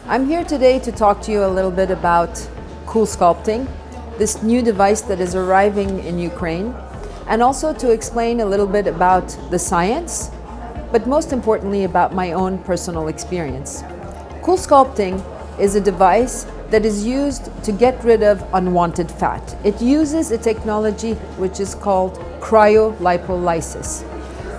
I'm here today to talk to you a little bit about CoolSculpting, this new device that is arriving in Ukraine, and also to explain a little bit about the science, but most importantly about my own personal experience. CoolSculpting is a device that is used to get rid of unwanted fat. It uses a technology which is called Cryo Lipolysis.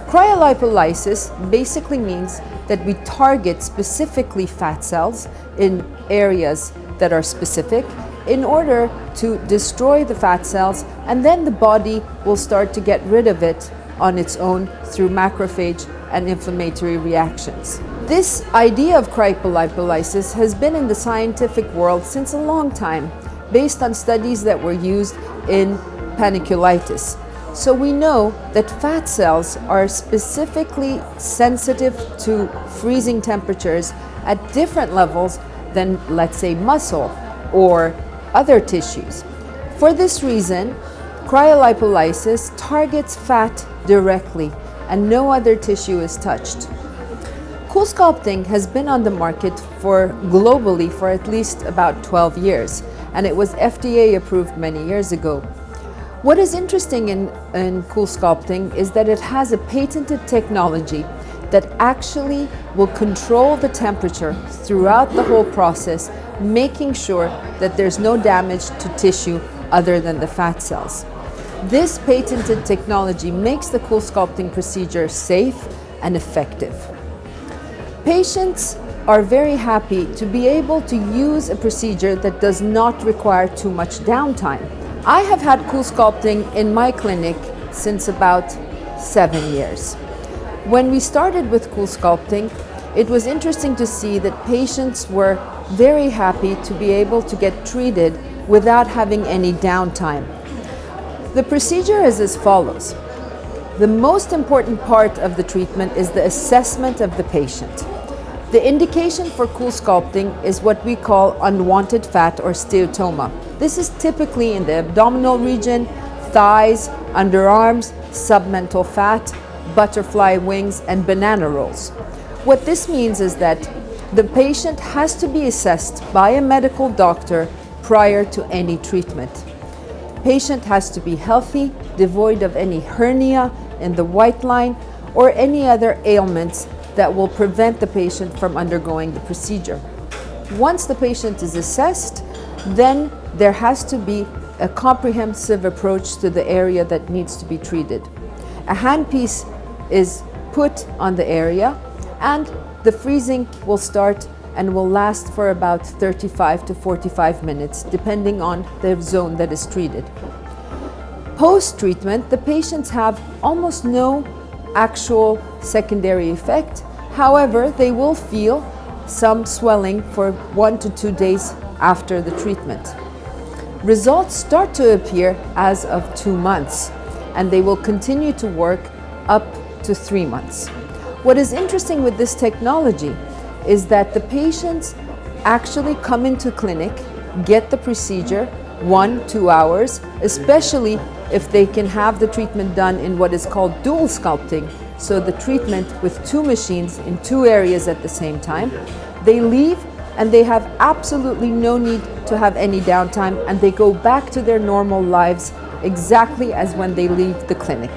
Cryo Lipolysis basically means that we target specifically fat cells in areas that are specific in order to destroy the fat cells, and then the body will start to get rid of it on its own through macrophage and inflammatory reactions. This idea of cryolipolysis has been in the scientific world since a long time, based on studies that were used in panniculitis. So we know that fat cells are specifically sensitive to freezing temperatures at different levels than, let's say, muscle or other tissues. For this reason, cryolipolysis targets fat directly and no other tissue is touched. CoolSculpting has been on the market globally for at least about 12 years, and it was FDA approved many years ago. What is interesting in CoolSculpting is that it has a patented technology that actually will control the temperature throughout the whole process, making sure that there's no damage to tissue other than the fat cells. This patented technology makes the CoolSculpting procedure safe and effective. Patients are very happy to be able to use a procedure that does not require too much downtime. I have had CoolSculpting in my clinic since about 7 years. When we started with CoolSculpting, it was interesting to see that patients were very happy to be able to get treated without having any downtime. The procedure is as follows. The most important part of the treatment is the assessment of the patient. The indication for CoolSculpting is what we call unwanted fat or steatoma. This is typically in the abdominal region, thighs, underarms, submental fat, butterfly wings, and banana rolls. What this means is that the patient has to be assessed by a medical doctor prior to any treatment. Patient has to be healthy, devoid of any hernia in the white line or any other ailments that will prevent the patient from undergoing the procedure. Once the patient is assessed, then there has to be a comprehensive approach to the area that needs to be treated. A handpiece is put on the area and the freezing will start and will last for about 35 to 45 minutes, depending on the zone that is treated. Post-treatment, the patients have almost no actual secondary effect. However, they will feel some swelling for 1 to 2 days after the treatment. Results start to appear as of 2 months, and they will continue to work up to 3 months. What is interesting with this technology is that the patients actually come into clinic, get the procedure 1-2 hours, especially if they can have the treatment done in what is called dual sculpting, so the treatment with 2 machines in 2 areas at the same time. They leave and they have absolutely no need to have any downtime, and they go back to their normal lives exactly as when they leave the clinic.